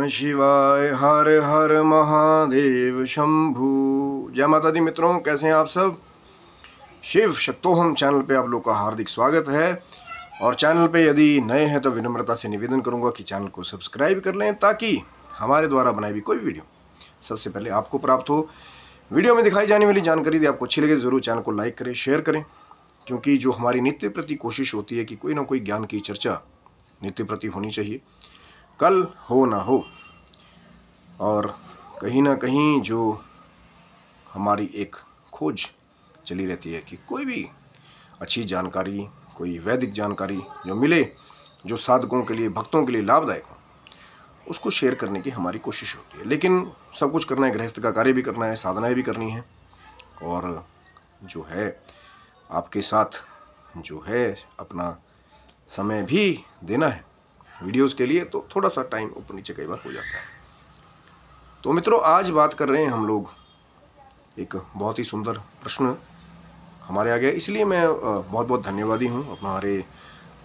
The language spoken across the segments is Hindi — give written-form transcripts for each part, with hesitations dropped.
शिवाय। हर हर महादेव शंभू। जय माता दी मित्रों, कैसे हैं आप सब। शिव शक्तोहम चैनल पे आप लोग का हार्दिक स्वागत है। और चैनल पे यदि नए हैं तो विनम्रता से निवेदन करूंगा कि चैनल को सब्सक्राइब कर लें ताकि हमारे द्वारा बनाई हुई कोई वीडियो सबसे पहले आपको प्राप्त हो। वीडियो में दिखाई जाने वाली जानकारी यदि आपको अच्छी लगे ज़रूर चैनल को लाइक करें, शेयर करें, क्योंकि जो हमारी नित्य प्रति कोशिश होती है कि कोई ना कोई ज्ञान की चर्चा नित्य प्रति होनी चाहिए, कल हो ना हो। और कहीं ना कहीं जो हमारी एक खोज चली रहती है कि कोई भी अच्छी जानकारी, कोई वैदिक जानकारी जो मिले, जो साधकों के लिए, भक्तों के लिए लाभदायक हो, उसको शेयर करने की हमारी कोशिश होती है। लेकिन सब कुछ करना है, गृहस्थ का कार्य भी करना है, साधनाएं भी करनी है, और जो है आपके साथ जो है अपना समय भी देना है वीडियोस के लिए, तो थोड़ा सा टाइम ऊपर नीचे कई बार हो जाता है। तो मित्रों, आज बात कर रहे हैं हम लोग, एक बहुत ही सुंदर प्रश्न हमारे आ गया, इसलिए मैं बहुत बहुत धन्यवादी हूँ हमारे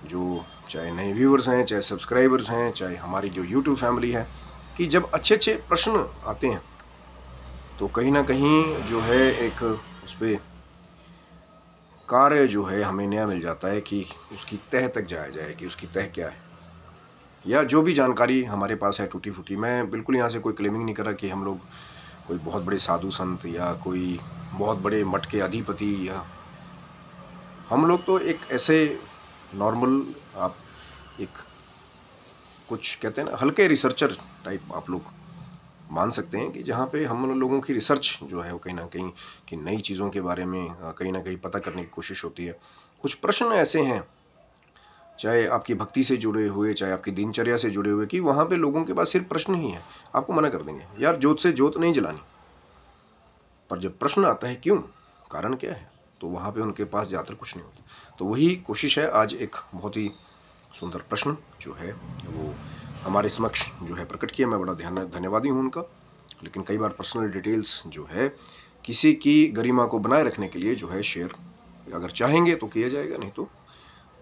जो चाहे नए व्यूअर्स हैं, चाहे सब्सक्राइबर्स हैं, चाहे हमारी जो यूट्यूब फैमिली है, कि जब अच्छे अच्छे प्रश्न आते हैं तो कहीं ना कहीं जो है एक उस पर कार्य जो है हमें नया मिल जाता है कि उसकी तह तक जाया जाए कि उसकी तह क्या है, या जो भी जानकारी हमारे पास है टूटी फूटी। मैं बिल्कुल यहाँ से कोई क्लेमिंग नहीं कर रहा कि हम लोग कोई बहुत बड़े साधु संत या कोई बहुत बड़े मठ के अधिपति, या हम लोग तो एक ऐसे नॉर्मल, आप एक कुछ कहते हैं ना हल्के रिसर्चर टाइप आप लोग मान सकते हैं, कि जहाँ पे हम लोगों की रिसर्च जो है वो कहीं ना कहीं कि नई चीज़ों के बारे में कहीं ना कहीं पता करने की कोशिश होती है। कुछ प्रश्न ऐसे हैं, चाहे आपकी भक्ति से जुड़े हुए, चाहे आपकी दिनचर्या से जुड़े हुए, कि वहाँ पे लोगों के पास सिर्फ प्रश्न ही है, आपको मना कर देंगे यार जोत से जोत नहीं जलानी। पर जब प्रश्न आता है क्यों, कारण क्या है, तो वहाँ पे उनके पास ज़्यादातर कुछ नहीं होता। तो वही कोशिश है आज एक बहुत ही सुंदर प्रश्न जो है वो हमारे समक्ष जो है प्रकट किया। मैं बड़ा धन्यवादी हूँ उनका। लेकिन कई बार पर्सनल डिटेल्स जो है किसी की गरिमा को बनाए रखने के लिए जो है शेयर अगर चाहेंगे तो किया जाएगा, नहीं तो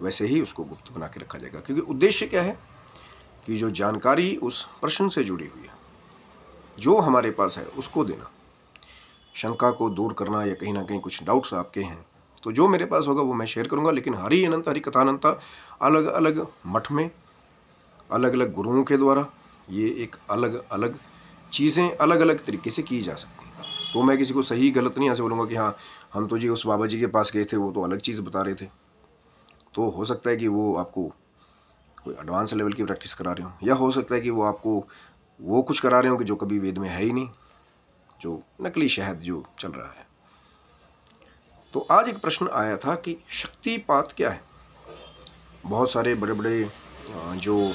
वैसे ही उसको गुप्त बना के रखा जाएगा। क्योंकि उद्देश्य क्या है कि जो जानकारी उस प्रश्न से जुड़ी हुई है, जो हमारे पास है, उसको देना, शंका को दूर करना, या कहीं ना कहीं कुछ डाउट्स आपके हैं तो जो मेरे पास होगा वो मैं शेयर करूंगा। लेकिन हरि अनंत हरि कथानंता अलग अलग मठ में अलग अलग गुरुओं के द्वारा ये एक अलग अलग चीज़ें अलग अलग तरीके से की जा सकती हैं। तो मैं किसी को सही गलत नहीं ऐसे बोलूँगा कि हाँ हम तो जी उस बाबा जी के पास गए थे, वो तो अलग चीज़ बता रहे थे। तो हो सकता है कि वो आपको कोई एडवांस लेवल की प्रैक्टिस करा रहे हो, या हो सकता है कि वो आपको वो कुछ करा रहे हो कि जो कभी वेद में है ही नहीं, जो नकली शहद जो चल रहा है। तो आज एक प्रश्न आया था कि शक्तिपात क्या है। बहुत सारे बड़े बड़े जो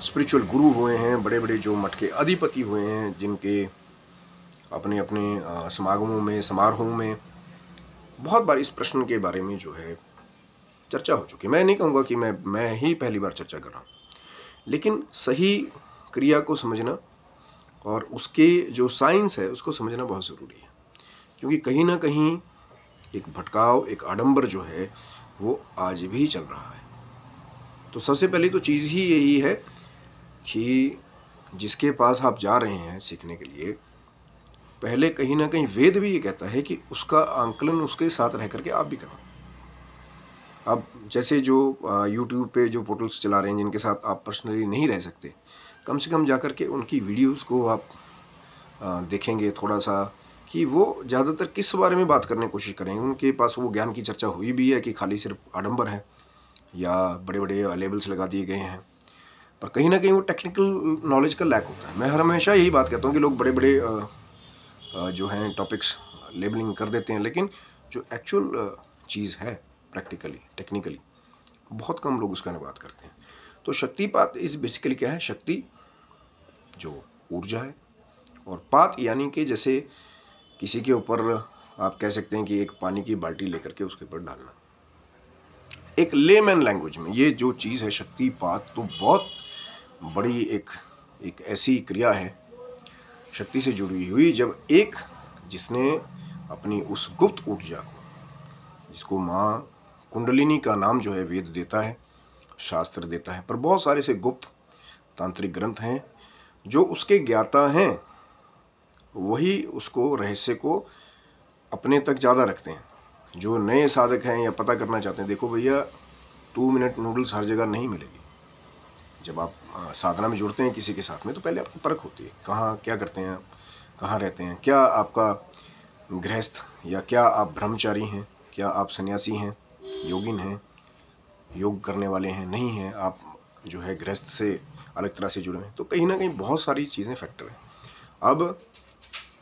स्पिरिचुअल गुरु हुए हैं, बड़े बड़े जो मठ के अधिपति हुए हैं, जिनके अपने अपने समागमों में, समारोहों में बहुत बार इस प्रश्न के बारे में जो है चर्चा हो चुकी है। मैं नहीं कहूँगा कि मैं ही पहली बार चर्चा कर रहा हूँ, लेकिन सही क्रिया को समझना और उसके जो साइंस है उसको समझना बहुत ज़रूरी है। क्योंकि कहीं ना कहीं एक भटकाव, एक आडंबर जो है वो आज भी चल रहा है। तो सबसे पहली तो चीज़ ही यही है कि जिसके पास आप जा रहे हैं सीखने के लिए, पहले कहीं ना कहीं वेद भी ये कहता है कि उसका आंकलन उसके साथ रह करके आप भी करो। अब जैसे जो YouTube पे जो पोर्टल्स चला रहे हैं जिनके साथ आप पर्सनली नहीं रह सकते, कम से कम जाकर के उनकी वीडियोस को आप देखेंगे थोड़ा सा, कि वो ज़्यादातर किस बारे में बात करने की कोशिश करेंगे। उनके पास वो ज्ञान की चर्चा हुई भी है कि खाली सिर्फ आडंबर है या बड़े बड़े लेबल्स लगा दिए गए हैं, पर कहीं ना कहीं वो टेक्निकल नॉलेज का लैक होता है। मैं हमेशा यही बात कहता हूँ कि लोग बड़े बड़े जो हैं टॉपिक्स लेबलिंग कर देते हैं, लेकिन जो एक्चुअल चीज़ है प्रैक्टिकली, टेक्निकली बहुत कम लोग उसका बात करते हैं। तो शक्तिपात इस बेसिकली क्या है, शक्ति जो ऊर्जा है, और पात यानी कि जैसे किसी के ऊपर आप कह सकते हैं कि एक पानी की बाल्टी लेकर के उसके ऊपर डालना। एक लेमैन लैंग्वेज में ये जो चीज़ है शक्तिपात, तो बहुत बड़ी एक ऐसी क्रिया है शक्ति से जुड़ी हुई, जब एक जिसने अपनी उस गुप्त ऊर्जा को, जिसको माँ कुंडलिनी का नाम जो है वेद देता है, शास्त्र देता है, पर बहुत सारे से गुप्त तांत्रिक ग्रंथ हैं जो उसके ज्ञाता हैं वही उसको रहस्य को अपने तक ज़्यादा रखते हैं। जो नए साधक हैं या पता करना चाहते हैं, देखो भैया 2 मिनट नूडल्स हर जगह नहीं मिलेगी। जब आप साधना में जुड़ते हैं किसी के साथ में तो पहले आपकी परख होती है, कहाँ क्या करते हैं, कहाँ रहते हैं, क्या आपका गृहस्थ या क्या आप ब्रह्मचारी हैं, क्या आप सन्यासी हैं, योगिन हैं, योग करने वाले हैं, नहीं हैं, आप जो है गृहस्थ से अलग तरह से जुड़े हैं। तो कहीं ना कहीं बहुत सारी चीज़ें फैक्टर हैं। अब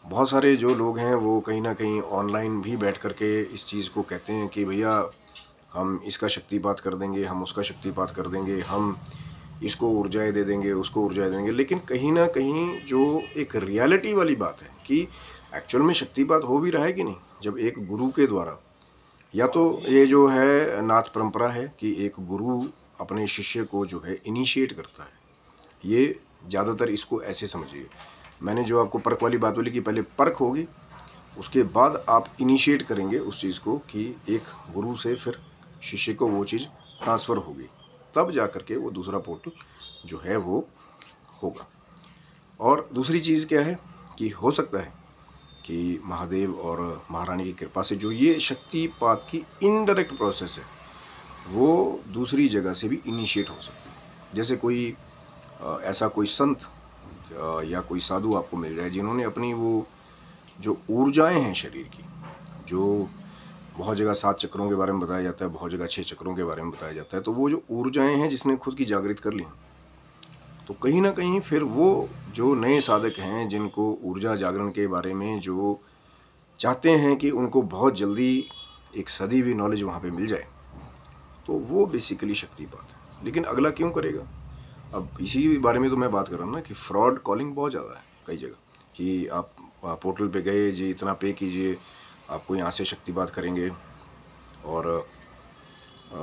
बहुत सारे जो लोग हैं वो कहीं ना कहीं ऑनलाइन भी बैठ करके इस चीज़ को कहते हैं कि भैया हम इसका शक्तिपात कर देंगे, हम उसका शक्तिपात कर देंगे, हम इसको ऊर्जाएं दे देंगे, उसको ऊर्जाएं देंगे। लेकिन कहीं ना कहीं जो एक रियलिटी वाली बात है कि एक्चुअल में शक्तिपात हो भी रहा है कि नहीं। जब एक गुरु के द्वारा, या तो ये जो है नाथ परंपरा है कि एक गुरु अपने शिष्य को जो है इनिशिएट करता है, ये ज़्यादातर इसको ऐसे समझिए। मैंने जो आपको परख वाली बात बोली कि पहले परख होगी, उसके बाद आप इनिशिएट करेंगे उस चीज़ को कि एक गुरु से फिर शिष्य को वो चीज़ ट्रांसफ़र होगी, तब जा कर के वो दूसरा पोर्टल जो है वो होगा। और दूसरी चीज़ क्या है कि हो सकता है कि महादेव और महारानी की कृपा से जो ये शक्तिपात की इनडायरेक्ट प्रोसेस है वो दूसरी जगह से भी इनिशिएट हो सकती है। जैसे कोई ऐसा कोई संत या कोई साधु आपको मिल जाए जिन्होंने अपनी वो जो ऊर्जाएं हैं शरीर की, जो बहुत जगह 7 चक्रों के बारे में बताया जाता है, बहुत जगह 6 चक्रों के बारे में बताया जाता है, तो वो जो ऊर्जाएं हैं जिसने खुद की जागृत कर ली, तो कहीं ना कहीं फिर वो जो नए साधक हैं जिनको ऊर्जा जागरण के बारे में जो चाहते हैं कि उनको बहुत जल्दी एक सदी हुई नॉलेज वहाँ पे मिल जाए, तो वो बेसिकली शक्तिपात है। लेकिन अगला क्यों करेगा? अब इसी बारे में तो मैं बात कर रहा हूँ ना कि फ्रॉड कॉलिंग बहुत ज़्यादा है कई जगह, कि आप पोर्टल पे गए जी, इतना पे कीजिए, आपको यहाँ से शक्तिपात करेंगे और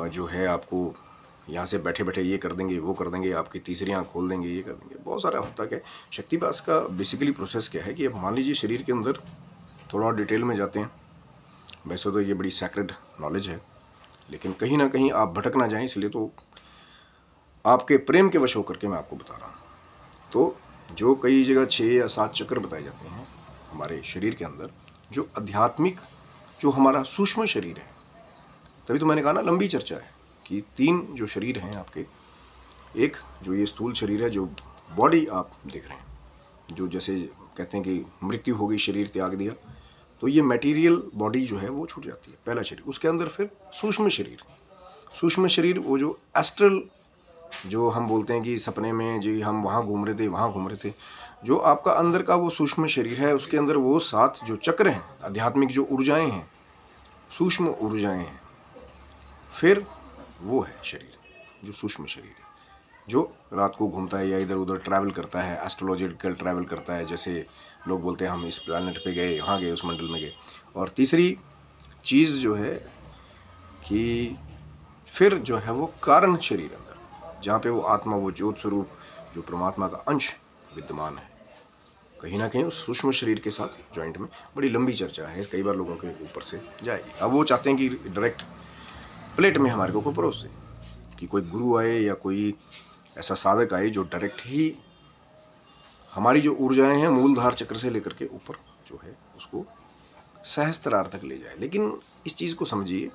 जो है आपको यहाँ से बैठे बैठे ये कर देंगे, वो कर देंगे, आपकी तीसरी आँख खोल देंगे, ये कर देंगे। बहुत सारा होता क्या है। शक्तिपात का बेसिकली प्रोसेस क्या है कि अब मान लीजिए शरीर के अंदर थोड़ा और डिटेल में जाते हैं, वैसे तो ये बड़ी सैक्रेड नॉलेज है, लेकिन कहीं ना कहीं आप भटक ना जाएं, इसलिए तो आपके प्रेम के वश होकर के मैं आपको बता रहा हूँ। तो जो कई जगह 6 या 7 चक्र बताए जाते हैं हमारे शरीर के अंदर, जो आध्यात्मिक जो हमारा सूक्ष्म शरीर है, तभी तो मैंने कहा ना लंबी चर्चा है कि 3 जो शरीर हैं आपके, एक जो ये स्थूल शरीर है, जो बॉडी आप देख रहे हैं, जो जैसे कहते हैं कि मृत्यु हो गई, शरीर त्याग दिया, तो ये मटेरियल बॉडी जो है वो छूट जाती है, पहला शरीर। उसके अंदर फिर सूक्ष्म शरीर वो जो एस्ट्रल, जो हम बोलते हैं कि सपने में जी हम वहाँ घूम रहे थे, वहाँ घूम रहे थे, जो आपका अंदर का वो सूक्ष्म शरीर है, उसके अंदर वो 7 जो चक्र हैं, आध्यात्मिक जो ऊर्जाएं हैं, सूक्ष्म ऊर्जाएं हैं, फिर वो है शरीर जो सूक्ष्म शरीर है, जो रात को घूमता है या इधर उधर ट्रैवल करता है, एस्ट्रोलॉजिकल ट्रैवल करता है। जैसे लोग बोलते हैं हम इस प्लैनेट पे गए, यहाँ गए, उस मंडल में गए। और तीसरी चीज़ जो है कि फिर जो है वो कारण शरीर अंदर, जहाँ पे वो आत्मा, वो ज्योत स्वरूप जो परमात्मा का अंश विद्यमान है, कहीं ना कहीं उस सूक्ष्म शरीर के साथ जॉइंट में। बड़ी लंबी चर्चा है, कई बार लोगों के ऊपर से जाएगी। अब वो चाहते हैं कि डायरेक्ट प्लेट में हमारे को परोस दे, कि कोई गुरु आए या कोई ऐसा साधक आए जो डायरेक्ट ही हमारी जो ऊर्जाएं हैं मूलधार चक्र से लेकर के ऊपर जो है उसको सहस्त्रार तक ले जाए। लेकिन इस चीज़ को समझिए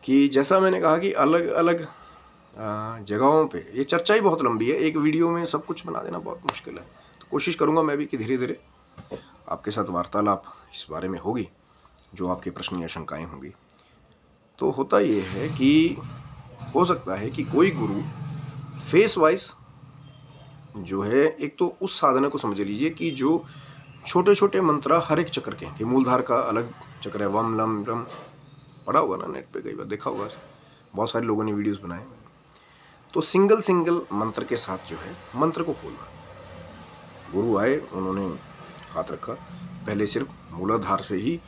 कि जैसा मैंने कहा कि अलग अलग जगहों पे ये चर्चा ही बहुत लंबी है, एक वीडियो में सब कुछ बना देना बहुत मुश्किल है। तो कोशिश करूँगा मैं भी कि धीरे धीरे आपके साथ वार्तालाप इस बारे में होगी, जो आपके प्रश्न या शंकाएँ होंगी। तो होता ये है कि हो सकता है कि कोई गुरु फेस वाइज जो है, एक तो उस साधना को समझ लीजिए कि जो छोटे छोटे मंत्र हर एक चक्र के हैं, कि मूलधार का अलग चक्र है, वम लम रम, पढ़ा होगा ना नेट पे, कई बार देखा होगा, बहुत सारे लोगों ने वीडियोस बनाए। तो सिंगल मंत्र के साथ जो है मंत्र को खोलना। गुरु आए, उन्होंने हाथ रखा, पहले सिर्फ मूलाधार से ही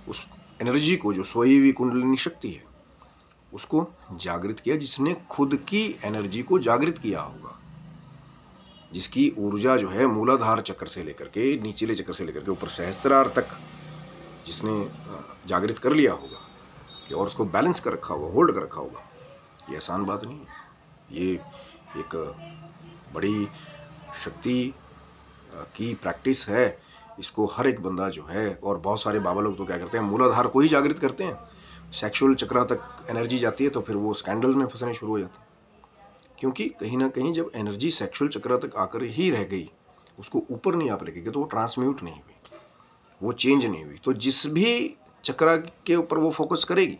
उस एनर्जी को, जो सोई हुई कुंडलिनी शक्ति है, उसको जागृत किया, जिसने खुद की एनर्जी को जागृत किया होगा, जिसकी ऊर्जा जो है मूलाधार चक्र से लेकर के, नीचले चक्र से लेकर के ऊपर सहस्त्रार तक जिसने जागृत कर लिया होगा, कि और उसको बैलेंस कर रखा होगा, होल्ड कर रखा होगा। ये आसान बात नहीं है, ये एक बड़ी शक्ति की प्रैक्टिस है, इसको हर एक बंदा जो है, और बहुत सारे बाबा लोग तो क्या करते हैं, मूलाधार को ही जागृत करते हैं। सेक्सुअल चक्र तक एनर्जी जाती है तो फिर वो स्कैंडल में फंसने शुरू हो जाते हैं, क्योंकि कहीं ना कहीं जब एनर्जी सेक्सुअल चक्र तक आकर ही रह गई, उसको ऊपर नहीं आप लेके गए, तो वो ट्रांसम्यूट नहीं हुई, वो चेंज नहीं हुई। तो जिस भी चक्र के ऊपर वो फोकस करेगी,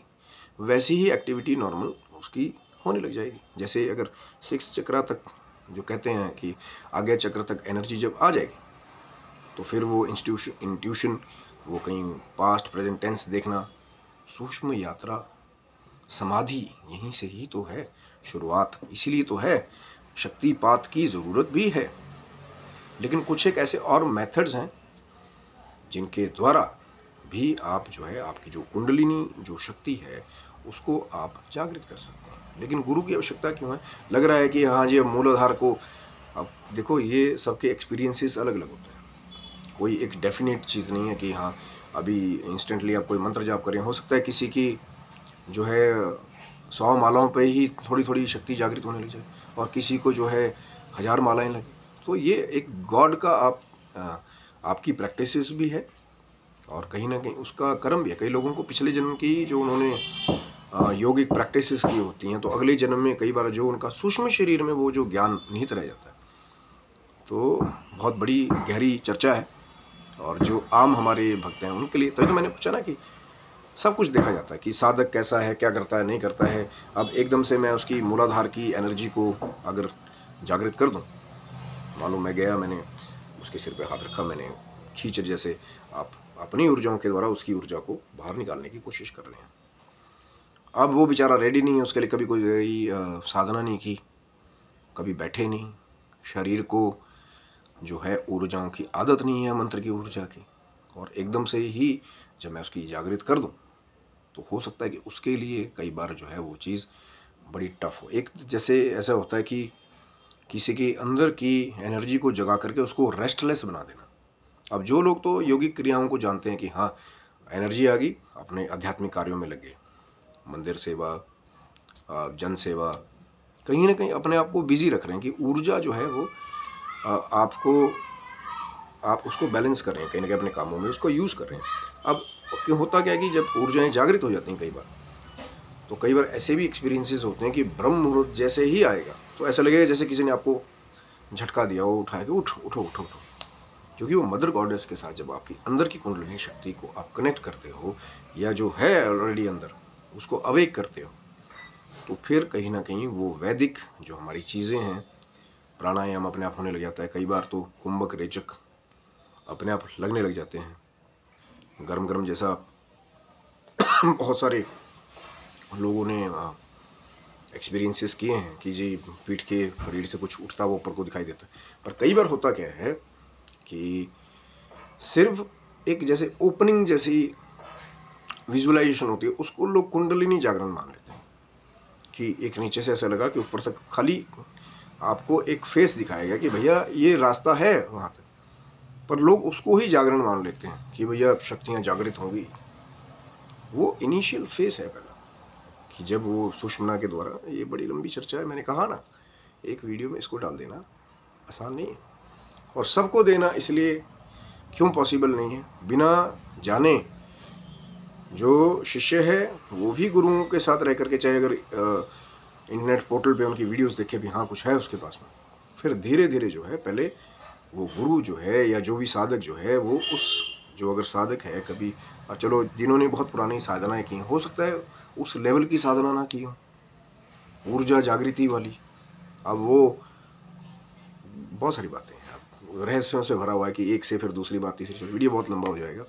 वैसी ही एक्टिविटी नॉर्मल उसकी होने लग जाएगी। जैसे अगर 6 चक्र तक, जो कहते हैं कि आगे चक्र तक एनर्जी जब आ जाएगी, तो फिर वो इंट्यूशन, वो कहीं पास्ट प्रेजेंट टेंस देखना, सूक्ष्म यात्रा, समाधि, यहीं से ही तो है शुरुआत। इसीलिए तो है शक्तिपात की ज़रूरत भी है। लेकिन कुछ एक ऐसे और मेथड्स हैं जिनके द्वारा भी आप जो है, आपकी जो कुंडलिनी जो शक्ति है, उसको आप जागृत कर सकते हैं। लेकिन गुरु की आवश्यकता क्यों है? लग रहा है कि हाँ जी, अब मूलाधार को, अब देखो ये सबके एक्सपीरियंसेस अलग अलग होते हैं। कोई एक डेफिनेट चीज़ नहीं है कि हाँ अभी इंस्टेंटली आप कोई मंत्र जाप करें। हो सकता है किसी की जो है 100 मालाओं पे ही थोड़ी थोड़ी शक्ति जागृत होने लग जाए, और किसी को जो है 1000 मालाएं लगे। तो ये एक गॉड का आपकी प्रैक्टिसेस भी है, और कहीं ना कहीं उसका कर्म भी है। कई लोगों को पिछले जन्म की जो उन्होंने योगिक प्रैक्टिसेस की होती हैं, तो अगले जन्म में कई बार जो उनका सूक्ष्म शरीर में वो जो ज्ञान निहित रह जाता है। तो बहुत बड़ी गहरी चर्चा है, और जो आम हमारे भक्त हैं उनके लिए, तो मैंने पूछा ना कि सब कुछ देखा जाता है कि साधक कैसा है, क्या करता है, नहीं करता है। अब एकदम से मैं उसकी मूलाधार की एनर्जी को अगर जागृत कर दूं, मालूम मैं गया, मैंने उसके सिर पे हाथ रखा, मैंने खींच, जैसे आप अपनी ऊर्जाओं के द्वारा उसकी ऊर्जा को बाहर निकालने की कोशिश कर रहे हैं। अब वो बेचारा रेडी नहीं है, उसके लिए कभी कोई साधना नहीं की, कभी बैठे नहीं, शरीर को जो है ऊर्जाओं की आदत नहीं है, मंत्र की ऊर्जा की, और एकदम से ही जब मैं उसकी जागृत कर दूं, तो हो सकता है कि उसके लिए कई बार जो है वो चीज़ बड़ी टफ हो। एक जैसे ऐसा होता है कि किसी के अंदर की एनर्जी को जगा करके उसको रेस्टलेस बना देना। अब जो लोग तो योगिक क्रियाओं को जानते हैं कि हाँ एनर्जी आ गई, अपने आध्यात्मिक कार्यों में लगे, मंदिर सेवा, जन सेवा, कहीं ना कहीं अपने आप को बिजी रख रहे हैं कि ऊर्जा जो है वो आपको, आप उसको बैलेंस कर रहे हैं, कहीं ना कहीं अपने कामों में उसको यूज़ कर रहे हैं। अब क्यों होता क्या है कि जब ऊर्जाएं जागृत हो जाती हैं कई बार, तो कई बार ऐसे भी एक्सपीरियंसेस होते हैं कि ब्रह्म मुहूर्त जैसे ही आएगा तो ऐसा लगेगा जैसे किसी ने आपको झटका दिया, वो उठाया कि उठो उठो उठो उठो। क्योंकि वो मदर गॉडेस के साथ जब आपकी अंदर की कुंडलिनी शक्ति को आप कनेक्ट करते हो, या जो है ऑलरेडी अंदर उसको अवेक करते हो, तो फिर कहीं ना कहीं वो वैदिक जो हमारी चीज़ें हैं, प्राणायाम अपने आप होने लग जाता है। कई बार तो कुंभक रेचक अपने आप लगने लग जाते हैं, गरम गरम जैसा बहुत सारे लोगों ने एक्सपीरियंसेस किए हैं कि जी पीठ के रीढ़ से कुछ उठता वो ऊपर को दिखाई देता है। पर कई बार होता क्या है कि सिर्फ एक जैसे ओपनिंग जैसी विजुअलाइजेशन होती है, उसको लोग कुंडलिनी जागरण मान लेते हैं कि एक नीचे से ऐसा लगा कि ऊपर तक खाली आपको एक फेस दिखाएगा कि भैया ये रास्ता है वहाँ तक, पर लोग उसको ही जागरण मान लेते हैं कि भैया शक्तियाँ जागृत होंगी। वो इनिशियल फेस है पहला, कि जब वो सुषमना के द्वारा, ये बड़ी लंबी चर्चा है, मैंने कहा ना एक वीडियो में, इसको डाल देना आसान नहीं है, और सबको देना इसलिए क्यों पॉसिबल नहीं है, बिना जाने जो शिष्य है वो भी गुरुओं के साथ रह करके, चाहे अगर इंटरनेट पोर्टल पे उनकी वीडियोस देखे भी हाँ कुछ है उसके पास में, फिर धीरे धीरे जो है पहले वो गुरु जो है या जो भी साधक जो है वो उस, जो अगर साधक है कभी, और चलो जिन्होंने बहुत पुरानी साधनाएं की, हो सकता है उस लेवल की साधना ना की हो, ऊर्जा जागृति वाली। अब वो बहुत सारी बातें हैं, रहस्यों से भरा हुआ है कि एक से फिर दूसरी बात तीसरी, वीडियो बहुत लंबा हो जाएगा।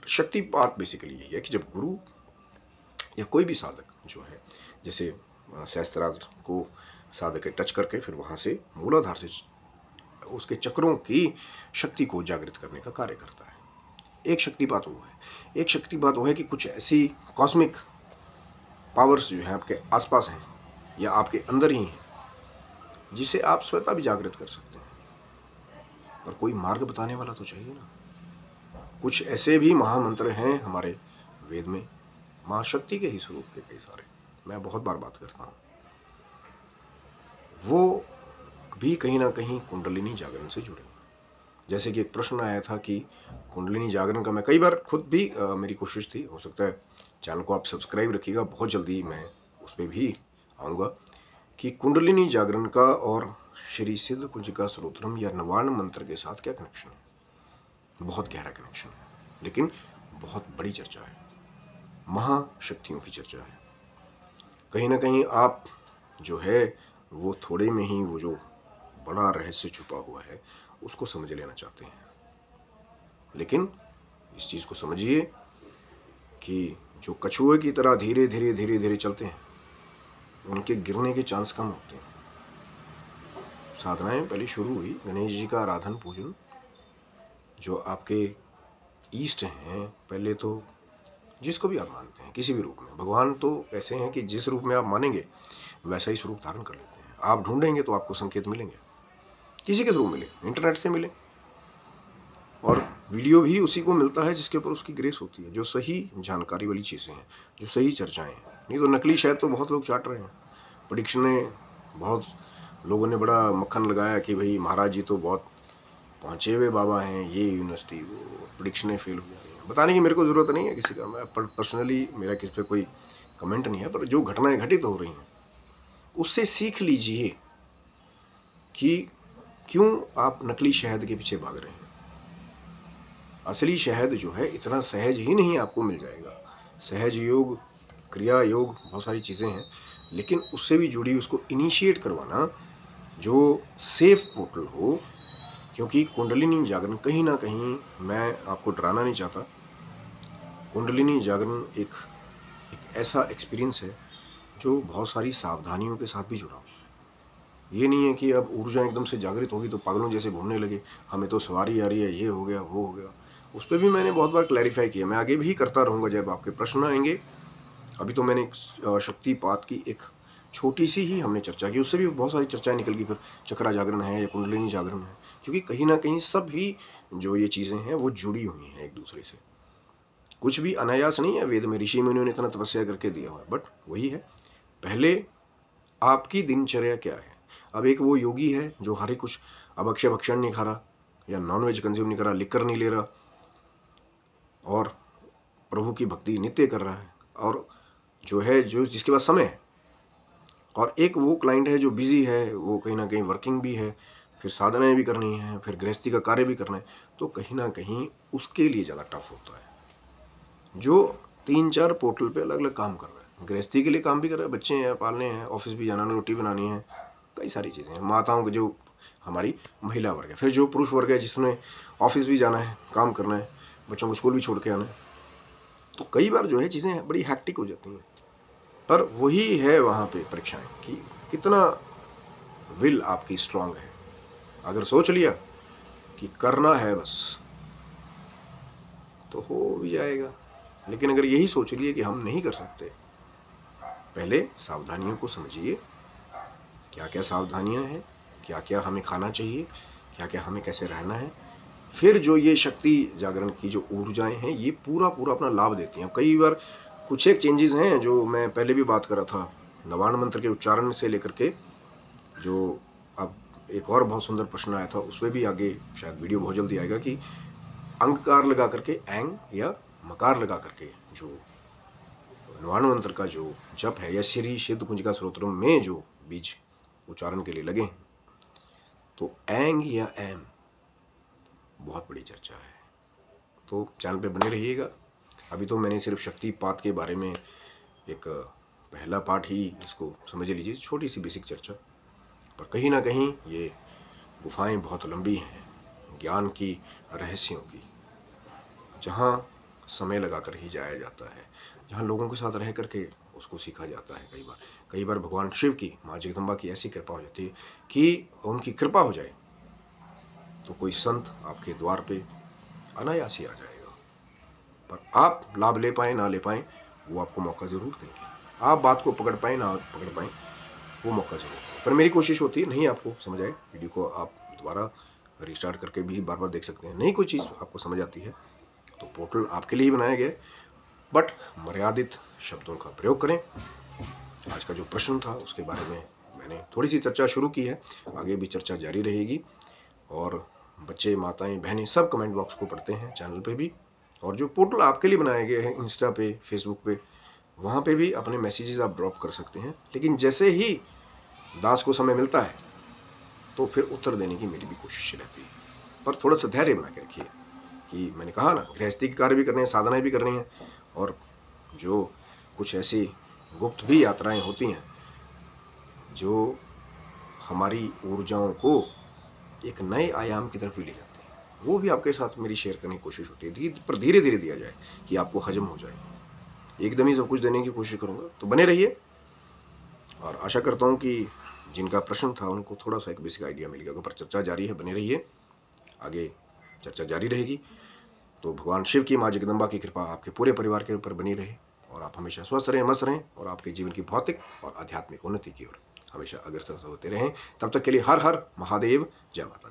शक्तिपात बेसिकली यही है कि जब गुरु या कोई भी साधक जो है, जैसे सहस्त्रार को साधक टच करके फिर वहाँ से मूलाधार से उसके चक्रों की शक्ति को जागृत करने का कार्य करता है। एक शक्तिपात वो है। एक शक्तिपात वो है कि कुछ ऐसी कॉस्मिक पावर्स जो हैं आपके आसपास हैं या आपके अंदर ही हैं, जिसे आप स्वतः भी जागृत कर सकते हैं, पर कोई मार्ग बताने वाला तो चाहिए ना। कुछ ऐसे भी महामंत्र हैं हमारे वेद में, माँ शक्ति के ही स्वरूप के कई सारे, मैं बहुत बार बात करता हूँ, वो भी कहीं ना कहीं कुंडलिनी जागरण से जुड़े। जैसे कि एक प्रश्न आया था कि कुंडलिनी जागरण का, मैं कई बार खुद भी मेरी कोशिश थी, हो सकता है चैनल को आप सब्सक्राइब रखिएगा, बहुत जल्दी मैं उस पर भी आऊँगा, कि कुंडलिनी जागरण का और श्री सिद्ध कुंजिका स्तोत्रम या नवान मंत्र के साथ क्या कनेक्शन है। बहुत गहरा कनेक्शन है, लेकिन बहुत बड़ी चर्चा है, महाशक्तियों की चर्चा है। कहीं ना कहीं आप जो है वो थोड़े में ही वो जो बड़ा रहस्य छुपा हुआ है उसको समझ लेना चाहते हैं, लेकिन इस चीज़ को समझिए कि जो कछुए की तरह धीरे धीरे धीरे धीरे चलते हैं उनके गिरने के चांस कम होते हैं। साधनाएं पहले शुरू हुई, गणेश जी का आराधन पूजन, जो आपके ईष्ट हैं, पहले तो जिसको भी आप मानते हैं किसी भी रूप में, भगवान तो ऐसे हैं कि जिस रूप में आप मानेंगे वैसा ही स्वरूप धारण कर लेते हैं। आप ढूंढेंगे तो आपको संकेत मिलेंगे, किसी के थ्रू मिले, इंटरनेट से मिले, और वीडियो भी उसी को मिलता है जिसके ऊपर उसकी ग्रेस होती है, जो सही जानकारी वाली चीज़ें हैं, जो सही चर्चाएं हैं। नहीं तो नकली शायद तो बहुत लोग चाट रहे हैं। प्रेडिक्शनें बहुत लोगों ने बड़ा मक्खन लगाया कि भाई महाराज जी तो बहुत पहुँचे हुए बाबा हैं, ये यूनिवर्सिटी, वो प्रेडिक्शनें फेल हो जा रही हैं। बताने की मेरे को ज़रूरत नहीं है किसी का, मैं पर्सनली मेरा किस पे कोई कमेंट नहीं है, पर जो घटनाएं घटित हो रही हैं उससे सीख लीजिए कि क्यों आप नकली शहद के पीछे भाग रहे हैं। असली शहद जो है इतना सहज ही नहीं आपको मिल जाएगा। सहज योग, क्रिया योग, बहुत सारी चीज़ें हैं, लेकिन उससे भी जुड़ी उसको इनिशिएट करवाना जो सेफ पोर्टल हो, क्योंकि कुंडलिनी जागरण कहीं ना कहीं, मैं आपको डराना नहीं चाहता, कुंडलिनी जागरण एक ऐसा एक्सपीरियंस है जो बहुत सारी सावधानियों के साथ भी जुड़ा हुआ है। ये नहीं है कि अब ऊर्जा एकदम से जागृत होगी तो पागलों जैसे घूमने लगे, हमें तो सवारी आ रही है, ये हो गया वो हो गया। उस पर भी मैंने बहुत बार क्लैरिफाई किया, मैं आगे भी करता रहूँगा जब आपके प्रश्न आएंगे। अभी तो मैंने शक्तिपात की एक छोटी सी ही हमने चर्चा की, उससे भी बहुत सारी चर्चाएं निकल गई, फिर चक्रा जागरण है या कुंडलिनी जागरण है, क्योंकि कहीं ना कहीं सभी जो ये चीज़ें हैं वो जुड़ी हुई हैं एक दूसरे से। कुछ भी अनायास नहीं है, वेद में ऋषि मुनियों ने इतना तपस्या करके दिया हुआ है, बट वही है, पहले आपकी दिनचर्या क्या है। अब एक वो योगी है जो हर कुछ, अब अक्षय भक्षण नहीं खा रहा या नॉनवेज कंज्यूम नहीं कर रहा, लिकर नहीं ले रहा, और प्रभु की भक्ति नित्य कर रहा है, और जो है जो जिसके पास समय है, और एक वो क्लाइंट है जो बिजी है, वो कहीं ना कहीं वर्किंग भी है, फिर साधनाएं भी करनी है, फिर गृहस्थी का कार्य भी करना है, तो कहीं ना कहीं उसके लिए ज़्यादा टफ होता है। जो 3-4 पोर्टल पे अलग अलग काम कर रहा है, गृहस्थी के लिए काम भी कर रहा है, बच्चे हैं पालने हैं, ऑफिस भी जाना है, रोटी बनानी है, कई सारी चीज़ें हैं, माताओं के जो हमारी महिला वर्ग है, फिर जो पुरुष वर्ग है जिसने ऑफिस भी जाना है, काम करना है, बच्चों को स्कूल भी छोड़ के आना है, तो कई बार जो है चीज़ें बड़ी हैक्टिक हो जाती हैं। पर वही है वहाँ पे परीक्षाएं कि कितना विल आपकी स्ट्रांग है। अगर सोच लिया कि करना है बस तो हो भी जाएगा, लेकिन अगर यही सोच लिए कि हम नहीं कर सकते, पहले सावधानियों को समझिए, क्या क्या सावधानियां हैं, क्या क्या हमें खाना चाहिए, क्या क्या हमें कैसे रहना है, फिर जो ये शक्ति जागरण की जो ऊर्जाएं हैं ये पूरा पूरा अपना लाभ देती हैं। कई बार कुछ एक चेंजेस हैं जो मैं पहले भी बात कर रहा था, नवान मंत्र के उच्चारण से लेकर के, जो अब एक और बहुत सुंदर प्रश्न आया था उस पर भी आगे शायद वीडियो बहुत जल्दी आएगा, कि अंगकार लगा करके एंग या मकार लगा करके जो नवान मंत्र का जो जप है, या श्री सिद्ध कुंजिका स्तोत्रम में जो बीज उच्चारण के लिए लगे हैं, तो एंग या एम बहुत बड़ी चर्चा है। तो चैनल पे बने रहिएगा। अभी तो मैंने सिर्फ शक्तिपात के बारे में एक पहला पार्ट ही इसको समझ लीजिए, छोटी सी बेसिक चर्चा, पर कहीं ना कहीं ये गुफाएं बहुत लंबी हैं ज्ञान की, रहस्यों की, जहाँ समय लगा कर ही जाया जाता है, जहाँ लोगों के साथ रह करके उसको सीखा जाता है। कई बार भगवान शिव की, माँ जगदम्बा की ऐसी कृपा हो जाती है कि उनकी कृपा हो जाए तो कोई संत आपके द्वार पे अनायास ही आ जाएगा, पर आप लाभ ले पाएँ ना ले पाएँ वो आपको मौका ज़रूर देंगे। आप बात को पकड़ पाएँ ना पकड़ पाएँ वो मौका ज़रूर, पर मेरी कोशिश होती है नहीं आपको समझ आए, वीडियो को आप दोबारा रिस्टार्ट करके भी बार बार देख सकते हैं। नहीं कोई चीज़ आपको समझ आती है तो पोर्टल आपके लिए ही बनाया गया है, बट मर्यादित शब्दों का प्रयोग करें। आज का जो प्रश्न था उसके बारे में मैंने मैंने थोड़ी सी चर्चा शुरू की है, आगे भी चर्चा जारी रहेगी। और बच्चे, माताएं, बहनें सब कमेंट बॉक्स को पढ़ते हैं, चैनल पे भी, और जो पोर्टल आपके लिए बनाए गए हैं इंस्टा पे, फेसबुक पे, वहाँ पे भी अपने मैसेजेस आप ड्रॉप कर सकते हैं। लेकिन जैसे ही दास को समय मिलता है तो फिर उत्तर देने की मेरी भी कोशिश रहती है, पर थोड़ा सा धैर्य बना के रखिए कि मैंने कहा ना, गृहस्थी के कार्य भी करने हैं, साधनाएं भी करनी हैं, और जो कुछ ऐसी गुप्त भी यात्राएं होती हैं जो हमारी ऊर्जाओं को एक नए आयाम की तरफ भी ले जाती है, वो भी आपके साथ मेरी शेयर करने की कोशिश होती है, पर धीरे धीरे दिया जाए कि आपको हजम हो जाए। एकदम ही सब कुछ देने की कोशिश करूँगा, तो बने रहिए। और आशा करता हूँ कि जिनका प्रश्न था उनको थोड़ा सा एक बेसिक आइडिया मिल गया, पर चर्चा जारी है, बने रहिए, आगे चर्चा जारी रहेगी। तो भगवान शिव की, माँ जगदम्बा की कृपा आपके पूरे परिवार के ऊपर बनी रहे, और आप हमेशा स्वस्थ रहें, मस्त रहें, और आपके जीवन की भौतिक और आध्यात्मिक उन्नति की ओर हमेशा अग्रसर होते रहें। तब तक के लिए हर हर महादेव, जय माता दी।